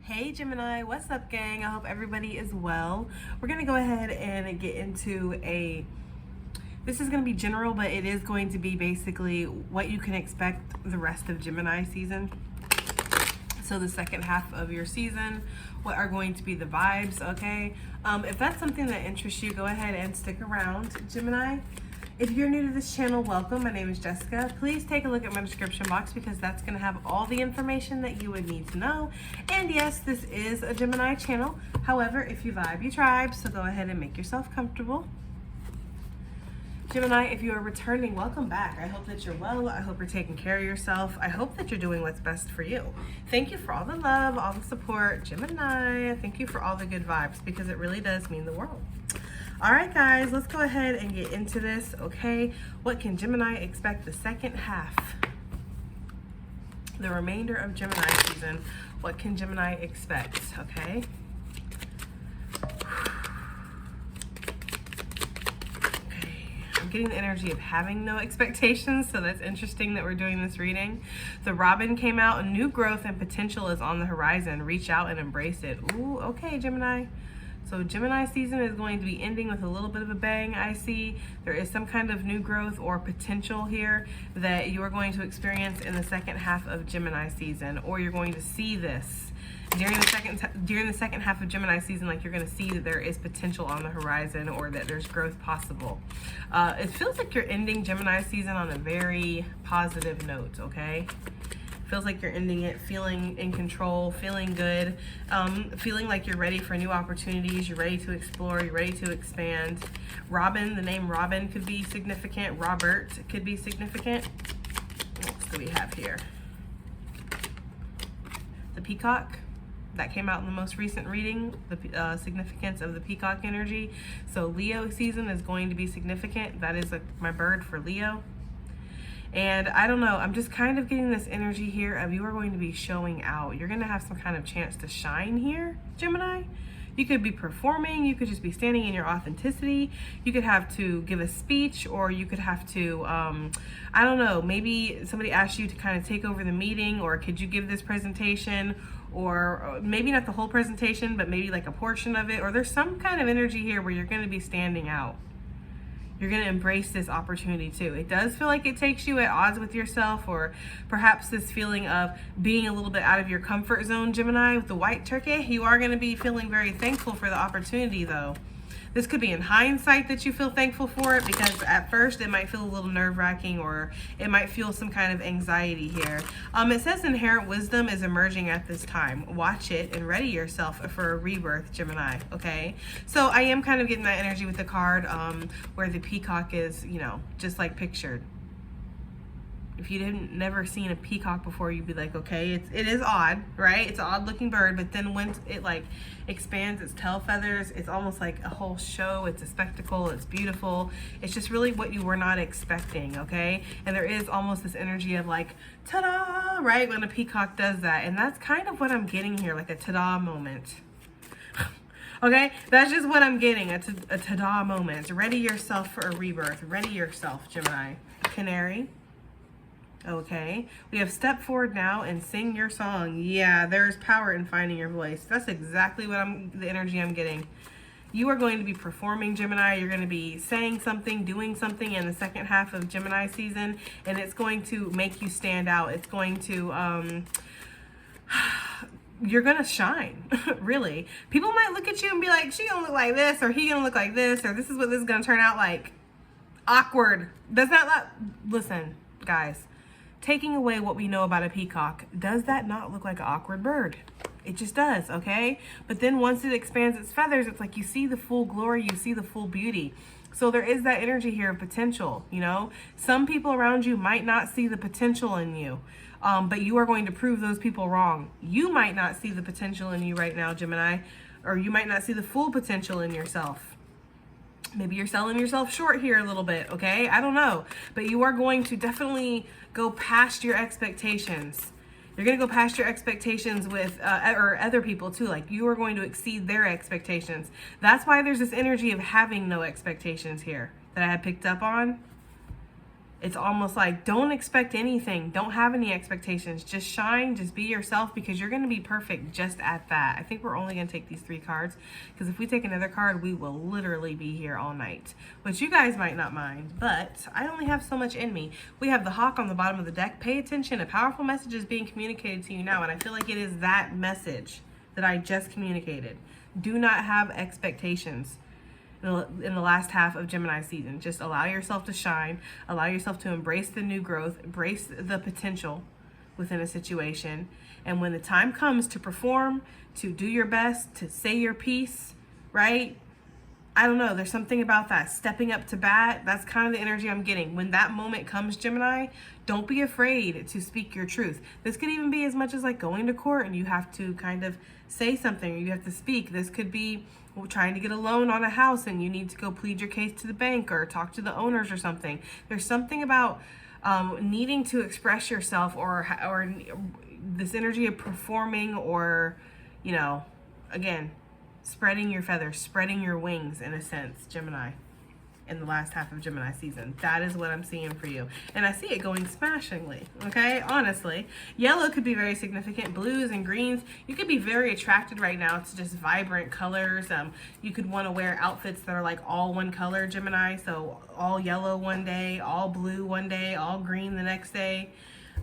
Hey Gemini, what's up gang? I hope everybody is well. We're gonna go ahead and get into this is gonna be general, but it is going to be basically what you can expect the rest of Gemini season. So the second half of your season, what are going to be the vibes, okay? If that's something that interests you, go ahead and stick around, Gemini. If you're new to this channel, welcome. My name is Jessica. Please take a look at my description box because that's going to have all the information that you would need to know. And yes, this is a Gemini channel. However, if you vibe, you tribe, so go ahead and make yourself comfortable. Gemini, if you are returning, welcome back. I hope that you're well. I hope you're taking care of yourself. I hope that you're doing what's best for you. Thank you for all the love, all the support. Gemini, thank you for all the good vibes because it really does mean the world. All right, guys, let's go ahead and get into this, okay? What can Gemini expect the second half? The remainder of Gemini season, what can Gemini expect, okay? I'm getting the energy of having no expectations, so that's interesting that we're doing this reading. The Robin came out, new growth and potential is on the horizon. Reach out and embrace it. Ooh, okay, Gemini. So Gemini season is going to be ending with a little bit of a bang, I see. There is some kind of new growth or potential here that you are going to experience in the second half of Gemini season, or you're going to see this during the second half of Gemini season. Like, you're going to see that there is potential on the horizon or that there's growth possible. It feels like you're ending Gemini season on a very positive note, okay? Feels like you're ending it feeling in control, feeling good, feeling like you're ready for new opportunities, you're ready to explore, you're ready to expand. Robin, the name Robin could be significant. Robert could be significant. What else do we have here? The peacock. That came out in the most recent reading, the significance of the peacock energy. So Leo season is going to be significant. That is my bird for Leo. And I don't know, I'm just kind of getting this energy here of you are going to be showing out. You're going to have some kind of chance to shine here, Gemini. You could be performing, you could just be standing in your authenticity. You could have to give a speech, or you could have to, I don't know, maybe somebody asked you to kind of take over the meeting, or could you give this presentation, or maybe not the whole presentation, but maybe like a portion of it, or there's some kind of energy here where you're going to be standing out. You're going to embrace this opportunity too. It does feel like it takes you at odds with yourself, or perhaps this feeling of being a little bit out of your comfort zone, Gemini. With the white turkey, you are going to be feeling very thankful for the opportunity though. This could be in hindsight that you feel thankful for it, because at first it might feel a little nerve-wracking, or it might feel some kind of anxiety here. It says inherent wisdom is emerging at this time. Watch it and ready yourself for a rebirth, Gemini, okay? So I am kind of getting that energy with the card where the peacock is, you know, just like pictured. If you never seen a peacock before, you'd be like, okay, it is odd, right? It's an odd looking bird, but then when it like expands its tail feathers, it's almost like a whole show. It's a spectacle. It's beautiful. It's just really what you were not expecting, okay? And there is almost this energy of like, ta-da, right? When a peacock does that. And that's kind of what I'm getting here, like a ta-da moment. Okay, that's just what I'm getting, a ta-da moment. Ready yourself for a rebirth. Ready yourself, Gemini. Canary. Okay, we have step forward now and sing your song. Yeah, there's power in finding your voice. That's exactly what the energy I'm getting. You are going to be performing, Gemini. You're going to be saying something, doing something in the second half of Gemini season, and it's going to make you stand out. It's going to, you're going to shine, really. People might look at you and be like, she gonna look like this, or he gonna look like this, or this is what this is going to turn out like. Awkward. Does not, listen, guys. Taking away what we know about a peacock, does that not look like an awkward bird? It just does, okay? But then once it expands its feathers, it's like you see the full glory, you see the full beauty. So there is that energy here of potential, you know? Some people around you might not see the potential in you, but you are going to prove those people wrong. You might not see the potential in you right now, Gemini, or you might not see the full potential in yourself. Maybe you're selling yourself short here a little bit, okay? I don't know. But you are going to definitely go past your expectations. You're going to go past your expectations with or other people too. Like, you are going to exceed their expectations. That's why there's this energy of having no expectations here that I had picked up on. It's almost like, don't expect anything. Don't have any expectations. Just shine. Just be yourself, because you're going to be perfect just at that. I think we're only going to take these 3 cards, because if we take another card, we will literally be here all night, which you guys might not mind, but I only have so much in me. We have the hawk on the bottom of the deck. Pay attention. A powerful message is being communicated to you now, and I feel like it is that message that I just communicated. Do not have expectations in the last half of Gemini season. Just allow yourself to shine, allow yourself to embrace the new growth, embrace the potential within a situation. And when the time comes to perform, to do your best, to say your piece, right? I don't know, there's something about that, stepping up to bat. That's kind of the energy I'm getting. When that moment comes, Gemini, don't be afraid to speak your truth. This could even be as much as like going to court and you have to kind of say something, or you have to speak. This could be trying to get a loan on a house and you need to go plead your case to the bank or talk to the owners or something. There's something about needing to express yourself, or this energy of performing, or, you know, again, spreading your feathers, spreading your wings in a sense, Gemini, in the last half of Gemini season. That is what I'm seeing for you. And I see it going smashingly, okay? Honestly. Yellow could be very significant. Blues and greens. You could be very attracted right now to just vibrant colors. You could want to wear outfits that are like all one color, Gemini. So all yellow one day, all blue one day, all green the next day.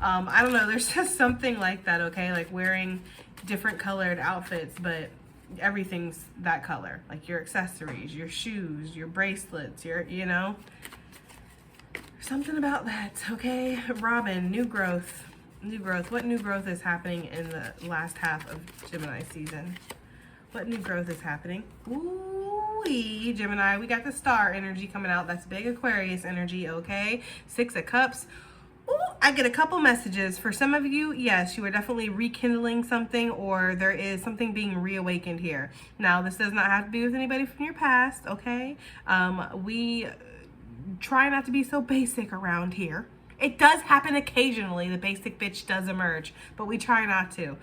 I don't know. There's just something like that, okay? Like wearing different colored outfits, but everything's that color, like your accessories, your shoes, your bracelets, your, you know, something about that, okay? Robin, new growth. What new growth is happening in the last half of Gemini season? What new growth is happening? Ooh, Gemini, we got the star energy coming out. That's big Aquarius energy, okay? 6 of Cups. Ooh, I get a couple messages. For some of you, yes, you are definitely rekindling something, or there is something being reawakened here. Now, this does not have to be with anybody from your past, okay? We try not to be so basic around here. It does happen occasionally. The basic bitch does emerge, but we try not to.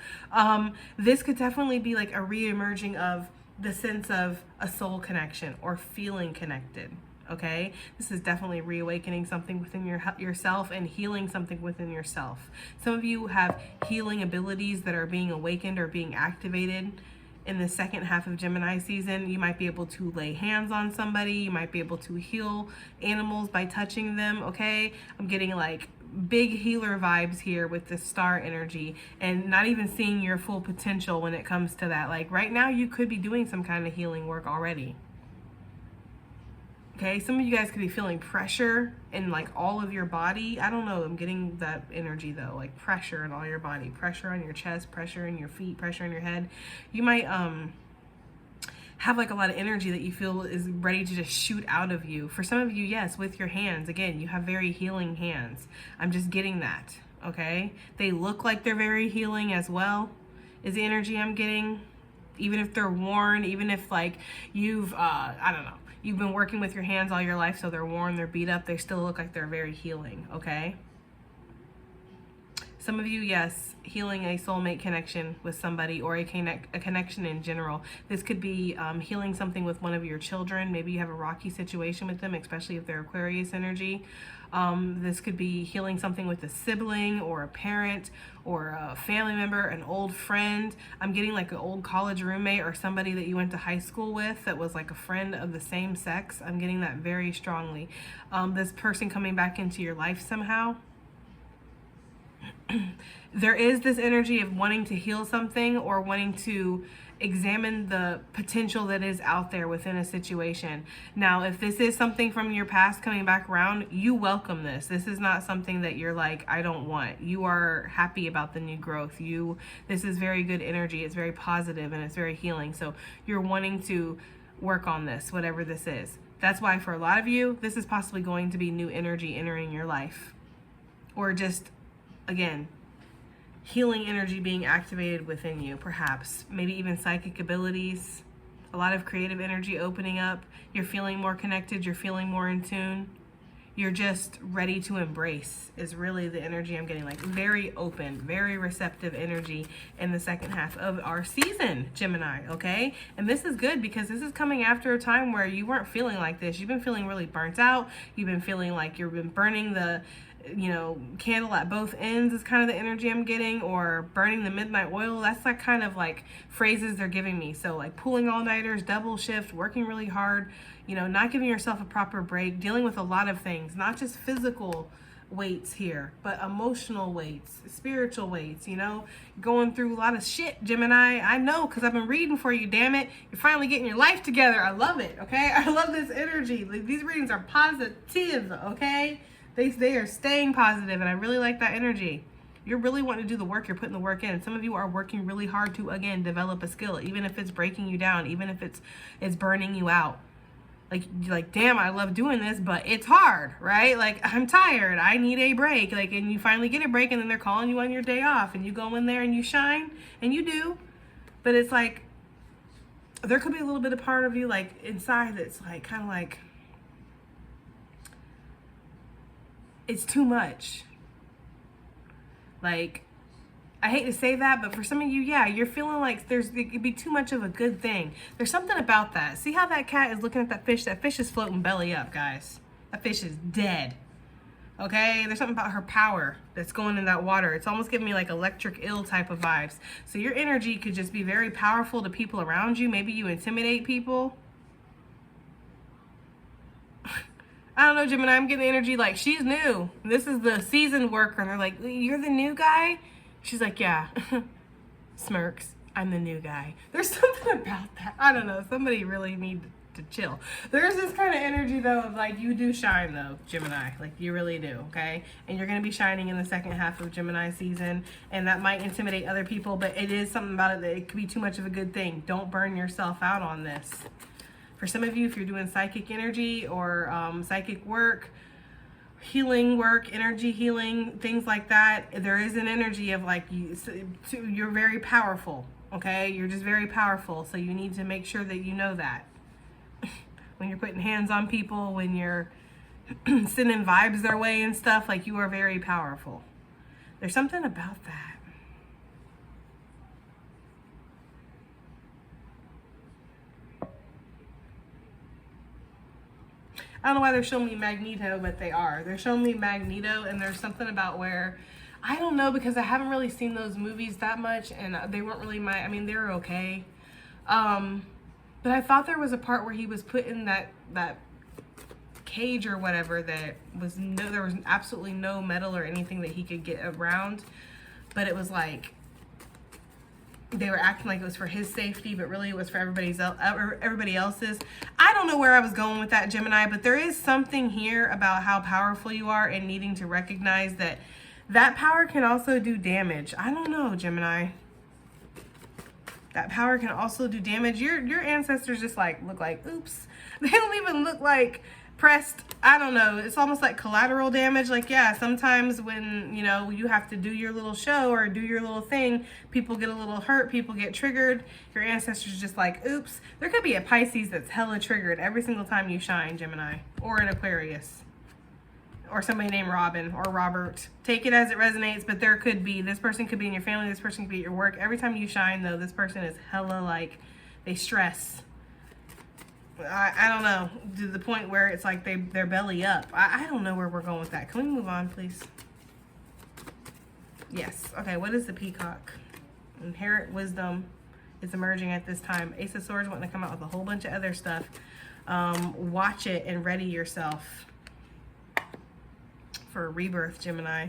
This could definitely be like a re-emerging of the sense of a soul connection or feeling connected. Okay, this is definitely reawakening something within yourself and healing something within yourself. Some of you have healing abilities that are being awakened or being activated in the second half of Gemini season. You might be able to lay hands on somebody. You might be able to heal animals by touching them, okay? I'm getting like big healer vibes here with the star energy, and not even seeing your full potential when it comes to that. Like right now, you could be doing some kind of healing work already. Okay, some of you guys could be feeling pressure in like all of your body. I don't know, I'm getting that energy though, like pressure in all your body, pressure on your chest, pressure in your feet, pressure in your head. You might have like a lot of energy that you feel is ready to just shoot out of you. For some of you, yes, with your hands. Again, you have very healing hands. I'm just getting that, okay? They look like they're very healing as well, is the energy I'm getting. Even if they're worn, even if like you've, I don't know, you've been working with your hands all your life, so they're worn, they're beat up, they still look like they're very healing, okay? Some of you, yes, healing a soulmate connection with somebody, or a connection in general. This could be healing something with one of your children. Maybe you have a rocky situation with them, especially if they're Aquarius energy. This could be healing something with a sibling or a parent or a family member, an old friend. I'm getting like an old college roommate or somebody that you went to high school with that was like a friend of the same sex. I'm getting that very strongly. This person coming back into your life somehow. There is this energy of wanting to heal something or wanting to examine the potential that is out there within a situation. Now, if this is something from your past coming back around, you welcome this. This is not something that you're like, I don't want. You are happy about the new growth. This is very good energy. It's very positive and it's very healing. So you're wanting to work on this, whatever this is. That's why for a lot of you, this is possibly going to be new energy entering your life. Or just, again, healing energy being activated within you, perhaps. Maybe even psychic abilities. A lot of creative energy opening up. You're feeling more connected. You're feeling more in tune. you're just ready to embrace is really the energy I'm getting. Like very open, very receptive energy in the second half of our season, Gemini, okay? And this is good because this is coming after a time where you weren't feeling like this. You've been feeling really burnt out. You've been feeling like you've been burning the candle at both ends is kind of the energy I'm getting, or burning the midnight oil. That's like kind of like phrases they're giving me. So like pulling all-nighters, double shift, working really hard, not giving yourself a proper break, dealing with a lot of things, not just physical weights here, but emotional weights, spiritual weights, going through a lot of shit, Gemini. I know, because I've been reading for you, damn it. You're finally getting your life together. I love it, okay? I love this energy. Like, these readings are positive, okay? They are staying positive, and I really like that energy. You're really wanting to do the work. You're putting the work in. Some of you are working really hard to, again, develop a skill, even if it's breaking you down, even if it's burning you out. Like, damn, I love doing this, but it's hard, right? Like, I'm tired. I need a break. Like, and you finally get a break, and then they're calling you on your day off, and you go in there and you shine, and you do. But it's like, there could be a little bit of part of you, like, inside that's like, kind of like, it's too much. Like, I hate to say that, but for some of you, yeah, you're feeling like it could be too much of a good thing. There's something about that. See how that cat is looking at that fish? That fish is floating belly up, guys. That fish is dead. Okay? There's something about her power that's going in that water. It's almost giving me like electric eel type of vibes. So your energy could just be very powerful to people around you. Maybe you intimidate people. I don't know, Gemini, I'm getting the energy like she's new. This is the seasoned worker. And they're like, you're the new guy? She's like, yeah. Smirks. I'm the new guy. There's something about that. I don't know. Somebody really needs to chill. There's this kind of energy, though, of like, you do shine, though, Gemini. Like, you really do, okay? And you're going to be shining in the second half of Gemini season. And that might intimidate other people, but it is something about it that it could be too much of a good thing. Don't burn yourself out on this. For some of you, if you're doing psychic energy or psychic work, healing work, energy healing, things like that, there is an energy of like you're very powerful, okay? You're just very powerful, so you need to make sure that you know that. When you're putting hands on people, when you're sending vibes their way and stuff, like you are very powerful. There's something about that. I don't know why they're showing me Magneto, but they are. They're showing me Magneto, and there's something about where, I don't know, because I haven't really seen those movies that much, and they weren't really they're okay. But I thought there was a part where he was put in that cage or whatever that was there was absolutely no metal or anything that he could get around, but it was like, they were acting like it was for his safety, but really it was for everybody else's. I don't know where I was going with that, Gemini, but there is something here about how powerful you are and needing to recognize that that power can also do damage. I don't know, Gemini. That power can also do damage. Your ancestors just like look like, oops. They don't even look like pressed. I don't know. It's almost like collateral damage. Like, yeah, sometimes when, you have to do your little show or do your little thing, people get a little hurt, people get triggered. Your ancestors just like, oops. There could be a Pisces that's hella triggered every single time you shine, Gemini, or an Aquarius, or somebody named Robin or Robert. Take it as it resonates, but there could be, this person could be in your family, this person could be at your work. Every time you shine, though, this person is hella like, they stress. I don't know, to the point where it's like they're belly up. I don't know where we're going with that. Can we move on, please? Yes. Okay, what is the peacock? Inherent wisdom is emerging at this time. Ace of Swords wanting to come out with a whole bunch of other stuff. Watch it and ready yourself for a rebirth, Gemini.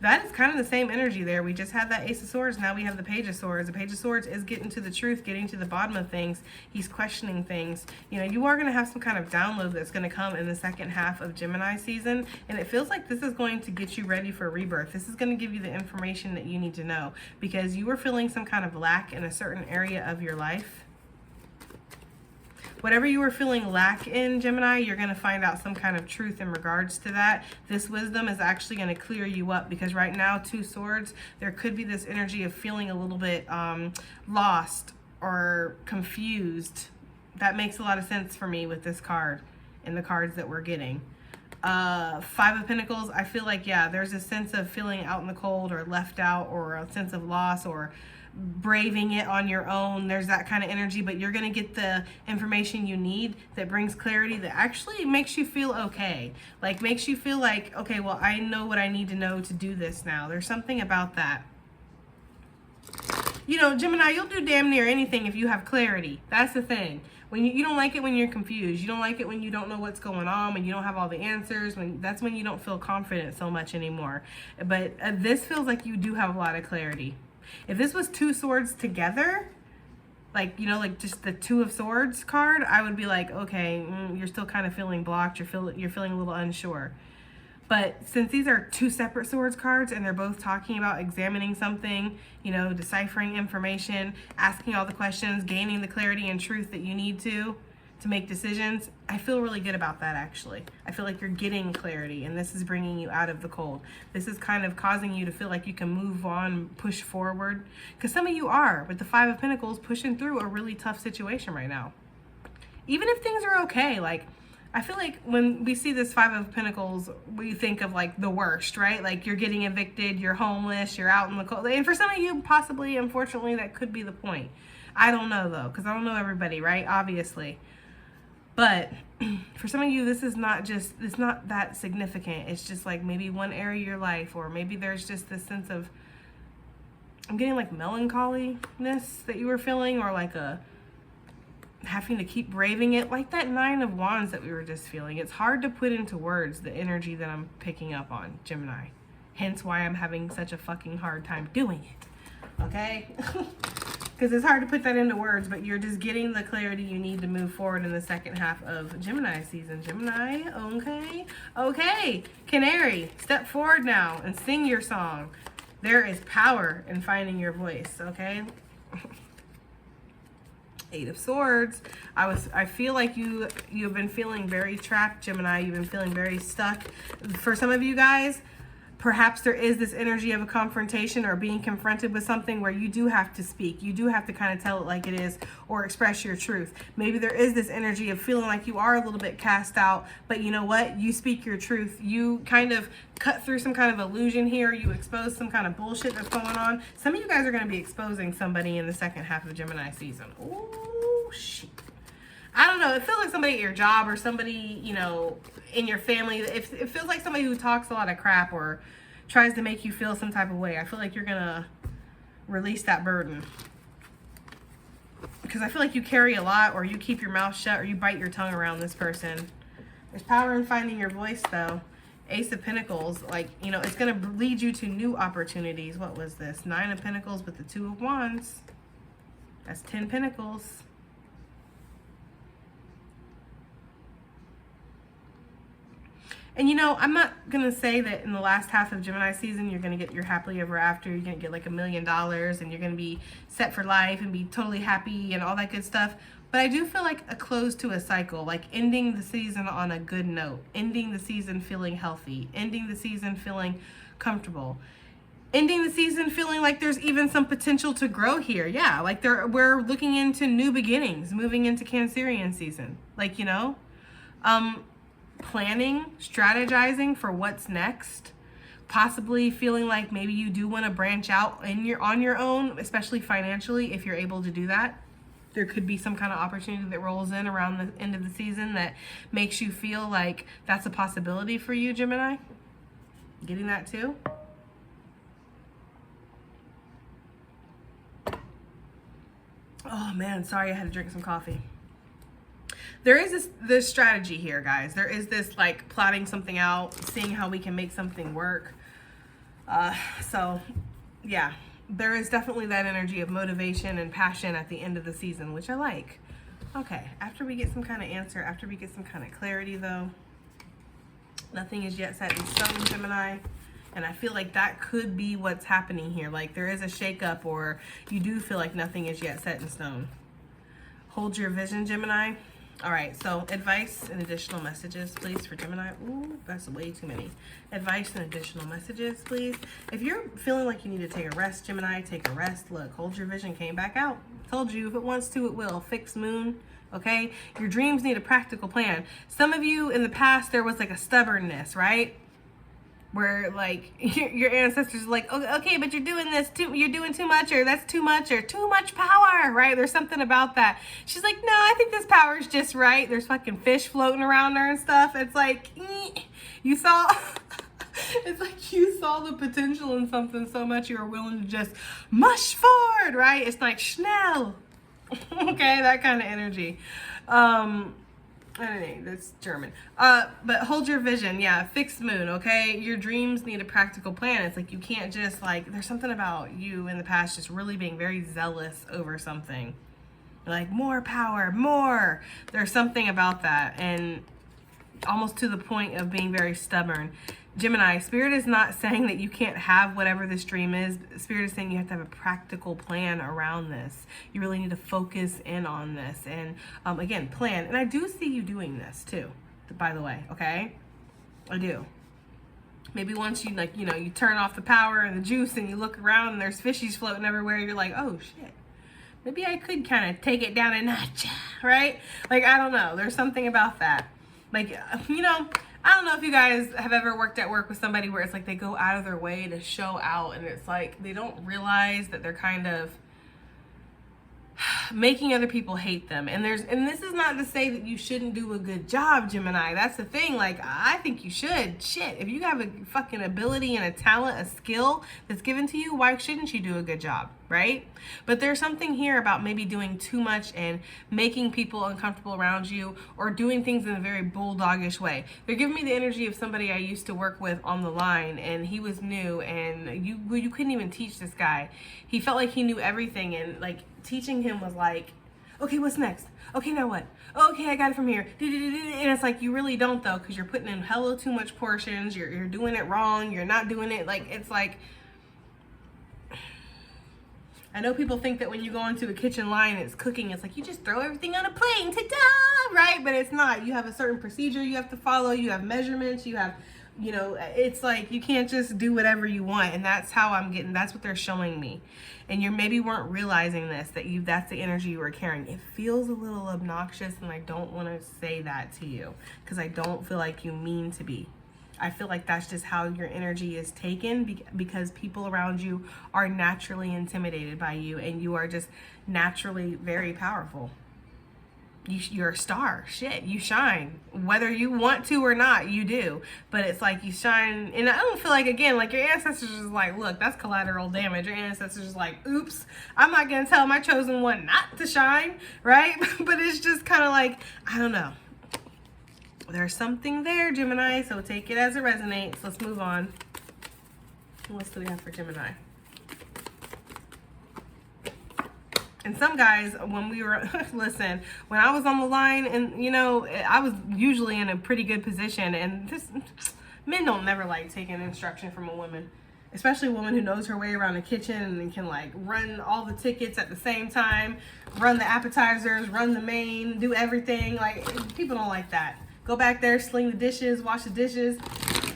That is kind of the same energy there. We just had that Ace of Swords. Now we have the Page of Swords. The Page of Swords is getting to the truth, getting to the bottom of things. He's questioning things. You are going to have some kind of download that's going to come in the second half of Gemini season. And it feels like this is going to get you ready for rebirth. This is going to give you the information that you need to know, because you were feeling some kind of lack in a certain area of your life. Whatever you were feeling lack in, Gemini, you're going to find out some kind of truth in regards to that. This wisdom is actually going to clear you up, because right now, 2 swords, there could be this energy of feeling a little bit lost or confused. That makes a lot of sense for me with this card and the cards that we're getting. Five of Pentacles, I feel like, yeah, there's a sense of feeling out in the cold or left out, or a sense of loss, or braving it on your own. There's that kind of energy, but you're going to get the information you need that brings clarity, that actually makes you feel okay. Like, makes you feel like, okay, well, I know what I need to know to do this now. There's something about that. You know, Gemini, you'll do damn near anything if you have clarity. That's the thing. When you don't like it when you're confused. You don't like it when you don't know what's going on, when you don't have all the answers. That's when you don't feel confident so much anymore. But this feels like you do have a lot of clarity. If this was two swords together, like, you know, like just the Two of Swords card, I would be like, okay, you're still kind of feeling blocked. You're feeling a little unsure. But since these are two separate swords cards and they're both talking about examining something, you know, deciphering information, asking all the questions, gaining the clarity and truth that you need to make decisions, I feel really good about that, actually. I feel like you're getting clarity, and this is bringing you out of the cold. This is kind of causing you to feel like you can move on, push forward. Because some of you are, with the Five of Pentacles, pushing through a really tough situation right now. Even if things are okay, like, I feel like when we see this Five of Pentacles, we think of like the worst, right? Like, you're getting evicted, you're homeless, you're out in the cold. And for some of you, possibly, unfortunately, that could be the point. I don't know, though, because I don't know everybody, right? Obviously. But for some of you, this is not it's not that significant. It's just like maybe one area of your life, or maybe there's just this sense of, I'm getting like melancholiness that you were feeling, or like a having to keep braving it, like that Nine of Wands that we were just feeling. It's hard to put into words the energy that I'm picking up on, Gemini. Hence why I'm having such a fucking hard time doing it. Okay? Because it's hard to put that into words, but you're just getting the clarity you need to move forward in the second half of Gemini season. Gemini, okay? Okay, Canary, step forward now and sing your song. There is power in finding your voice, okay? Eight of Swords. I feel like you've been feeling very trapped, Gemini. You've been feeling very stuck. For some of you guys, perhaps there is this energy of a confrontation or being confronted with something where you do have to speak. You do have to kind of tell it like it is, or express your truth. Maybe there is this energy of feeling like you are a little bit cast out, but you know what? You speak your truth. You kind of cut through some kind of illusion here. You expose some kind of bullshit that's going on. Some of you guys are going to be exposing somebody in the second half of Gemini season. Oh, shit. I don't know. It feels like somebody at your job, or somebody, you know, in your family. It feels like somebody who talks a lot of crap or tries to make you feel some type of way. I feel like you're going to release that burden. Because I feel like you carry a lot, or you keep your mouth shut, or you bite your tongue around this person. There's power in finding your voice, though. Ace of Pentacles, like, you know, it's going to lead you to new opportunities. What was this? Nine of Pentacles with the Two of Wands. That's 10 Pentacles. And you know, I'm not going to say that in the last half of Gemini season, you're going to get your happily ever after. You're going to get like $1 million, and you're going to be set for life and be totally happy and all that good stuff. But I do feel like a close to a cycle, like ending the season on a good note, ending the season feeling healthy, ending the season feeling comfortable, ending the season feeling like there's even some potential to grow here. Yeah, like we're looking into new beginnings, moving into Cancerian season. Like, you know, planning, strategizing for what's next, possibly feeling like maybe you do want to branch out on your own, especially financially, if you're able to do that. There could be some kind of opportunity that rolls in around the end of the season that makes you feel like that's a possibility for you, Gemini. Getting that too? Oh man, sorry, I had to drink some coffee. There is this strategy here, guys. There is this like plotting something out, seeing how we can make something work. So yeah, there is definitely that energy of motivation and passion at the end of the season, which I like. Okay, after we get some kind of answer, after we get some kind of clarity though, nothing is yet set in stone, Gemini. And I feel like that could be what's happening here. Like there is a shakeup, or you do feel like nothing is yet set in stone. Hold your vision, Gemini. All right, so advice and additional messages, please, for Gemini. Ooh, that's way too many. Advice and additional messages, please. If you're feeling like you need to take a rest, Gemini, take a rest. Look, hold your vision came back out. Told you, if it wants to, it will. Fixed moon, okay? Your dreams need a practical plan. Some of you in the past, there was like a stubbornness, right? Where like your ancestors are like, okay, but you're doing this too, you're doing too much, or that's too much, or too much power, right? There's something about that. She's like, no, I think this power is just right. There's fucking fish floating around her and stuff. It's like, you saw, it's like you saw the potential in something so much you were willing to just mush forward, right? It's like Schnell, okay, that kind of energy. I don't know, that's German. But hold your vision. Yeah, fixed moon, okay? Your dreams need a practical plan. It's like you can't just like, there's something about you in the past just really being very zealous over something. Like more power, more. There's something about that, and almost to the point of being very stubborn. Gemini, Spirit is not saying that you can't have whatever this dream is. Spirit is saying you have to have a practical plan around this. You really need to focus in on this. And again, plan. And I do see you doing this too, by the way, okay? I do. Maybe once you like, you know, you turn off the power and the juice and you look around and there's fishies floating everywhere, you're like, oh shit. Maybe I could kind of take it down a notch, right? Like, I don't know. There's something about that. Like, you know, I don't know if you guys have ever worked at work with somebody where it's like they go out of their way to show out, and it's like they don't realize that they're kind of making other people hate them. And this is not to say that you shouldn't do a good job, Gemini. That's the thing. Like, I think you should. Shit, if you have a fucking ability and a talent, a skill that's given to you, why shouldn't you do a good job, right? But there's something here about maybe doing too much and making people uncomfortable around you, or doing things in a very bulldogish way. They're giving me the energy of somebody I used to work with on the line, and he was new, and you couldn't even teach this guy. He felt like he knew everything, and like teaching him was like, okay, what's next? Okay, now what? Okay, I got it from here. And it's like, you really don't though, because you're putting in hella too much portions. You're doing it wrong. You're not doing it. Like, it's like, I know people think that when you go into a kitchen line, it's cooking. It's like you just throw everything on a plate and ta-da, right? But it's not. You have a certain procedure you have to follow. You have measurements. You have, you know, it's like you can't just do whatever you want. And that's how I'm getting, that's what they're showing me. And you maybe weren't realizing this, that's the energy you were carrying. It feels a little obnoxious, and I don't want to say that to you because I don't feel like you mean to be. I feel like that's just how your energy is taken, because people around you are naturally intimidated by you, and you are just naturally very powerful. You're a star. Shit, you shine. Whether you want to or not, you do. But it's like you shine, and I don't feel like, again, like your ancestors is like, look, that's collateral damage. Your ancestors is like, oops, I'm not going to tell my chosen one not to shine, right? But it's just kind of like, I don't know. There's something there, Gemini, so take it as it resonates. Let's move on. What else do we have for Gemini? And some guys, when we were, listen, when I was on the line, and you know, I was usually in a pretty good position, and men don't never like taking instruction from a woman, especially a woman who knows her way around the kitchen and can like run all the tickets at the same time, run the appetizers, run the main, do everything. Like, people don't like that. Go back there, sling the dishes, wash the dishes,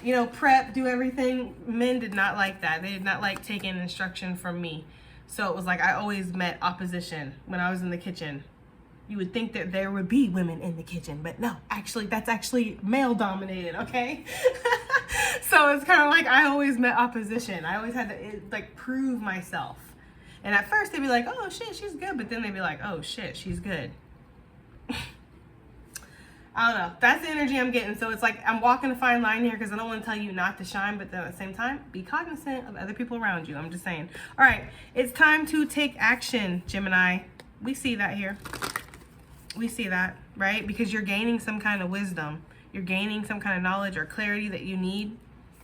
you know, prep, do everything. Men did not like that. They did not like taking instruction from me. So it was like I always met opposition when I was in the kitchen. You would think that there would be women in the kitchen, but no, actually, that's actually male dominated, okay? So it's kind of like I always met opposition. I always had to like prove myself. And at first they'd be like, oh shit, she's good. But then they'd be like, oh shit, she's good. I don't know. That's the energy I'm getting. So it's like I'm walking a fine line here because I don't want to tell you not to shine, but then at the same time, be cognizant of other people around you. I'm just saying. All right. It's time to take action, Gemini. We see that here. We see that, right? Because you're gaining some kind of wisdom. You're gaining some kind of knowledge or clarity that you need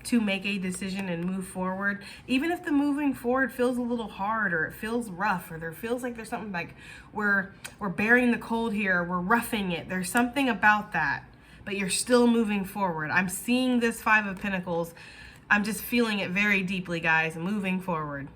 to make a decision and move forward. Even if the moving forward feels a little hard, or it feels rough, or there feels like there's something like we're bearing the cold here, we're roughing it. There's something about that, but you're still moving forward. I'm seeing this 5 of Pentacles. I'm just feeling it very deeply, guys. Moving forward.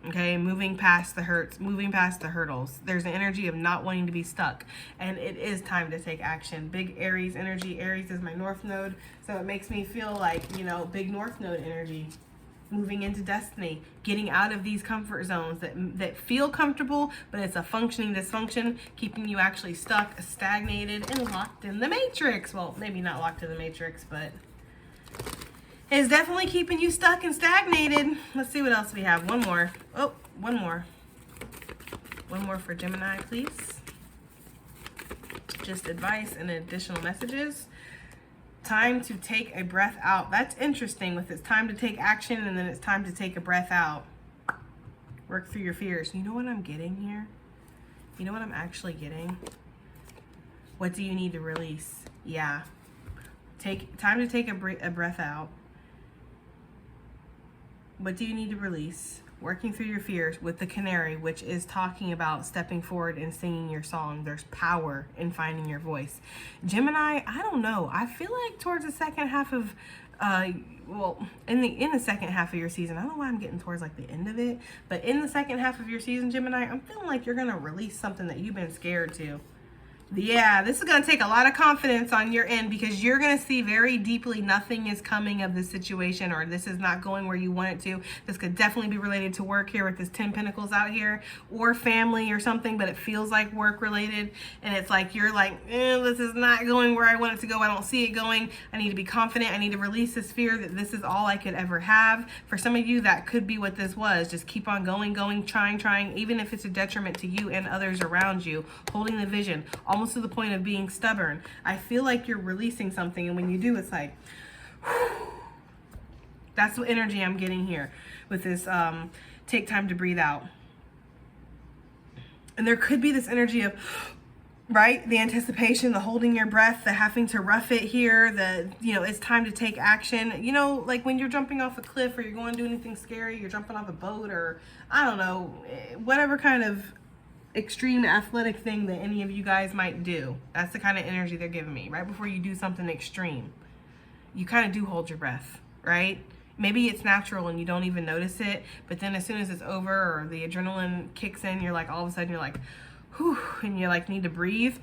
Okay, moving past the hurts, moving past the hurdles. There's an energy of not wanting to be stuck, and it is time to take action. Big Aries energy. Aries is my North Node, so it makes me feel like, you know, big North Node energy. Moving into destiny, getting out of these comfort zones that feel comfortable, but it's a functioning dysfunction, keeping you actually stuck, stagnated, and locked in the matrix. Well, maybe not locked in the matrix, but it's definitely keeping you stuck and stagnated. Let's see what else we have. One more. Oh, one more. One more for Gemini, please. Just advice and additional messages. Time to take a breath out. That's interesting with it's time to take action and then it's time to take a breath out. Work through your fears. You know what I'm getting here? You know what I'm actually getting? What do you need to release? Yeah. Time to take a breath out. What do you need to release? Working through your fears with the canary, which is talking about stepping forward and singing your song. There's power in finding your voice. Gemini, I don't know. I feel like towards the second half of, in the second half of your season, I don't know why I'm getting towards like the end of it, but in the second half of your season, Gemini, I'm feeling like you're going to release something that you've been scared to. Yeah, this is going to take a lot of confidence on your end because you're going to see very deeply nothing is coming of this situation, or this is not going where you want it to. This could definitely be related to work here with this 10 Pentacles out here, or family or something, but it feels like work related. And it's like you're like, this is not going where I want it to go. I don't see it going. I need to be confident. I need to release this fear that this is all I could ever have. For some of you, that could be what this was. Just keep on going, trying, even if it's a detriment to you and others around you. Holding the vision, almost to the point of being stubborn. I feel like you're releasing something, and when you do, it's like, that's what energy I'm getting here with this take time to breathe out. And there could be this energy of, right, the anticipation, the holding your breath, the having to rough it here, the, you know, it's time to take action. You know, like when you're jumping off a cliff or you're going to do anything scary, you're jumping off a boat, or I don't know, whatever kind of extreme athletic thing that any of you guys might do. That's the kind of energy they're giving me. Right before you do something extreme, you kind of do hold your breath, right? Maybe it's natural and you don't even notice it, but then as soon as it's over or the adrenaline kicks in, you're like, all of a sudden you're like, whew, and you like need to breathe.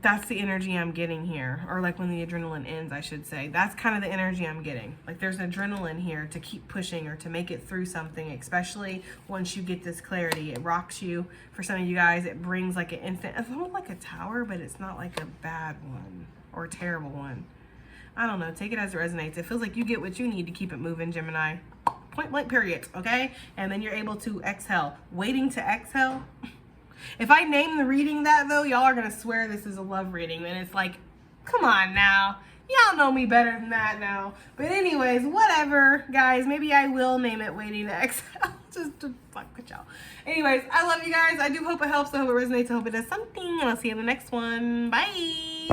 That's the energy I'm getting here. Or like when the adrenaline ends, I should say. That's kind of the energy I'm getting. Like there's adrenaline here to keep pushing or to make it through something, especially once you get this clarity. It rocks you. For some of you guys, it brings like an instant, it's almost like a tower, but it's not like a bad one or a terrible one. I don't know. Take it as it resonates. It feels like you get what you need to keep it moving, Gemini. Point blank period, okay? And then you're able to exhale. Waiting to exhale. If I name the reading that, though, y'all are going to swear this is a love reading. And it's like, come on now. Y'all know me better than that now. But anyways, whatever, guys. Maybe I will name it Waiting to Exhale. Just to fuck with y'all. Anyways, I love you guys. I do hope it helps. I hope it resonates. I hope it does something. And I'll see you in the next one. Bye.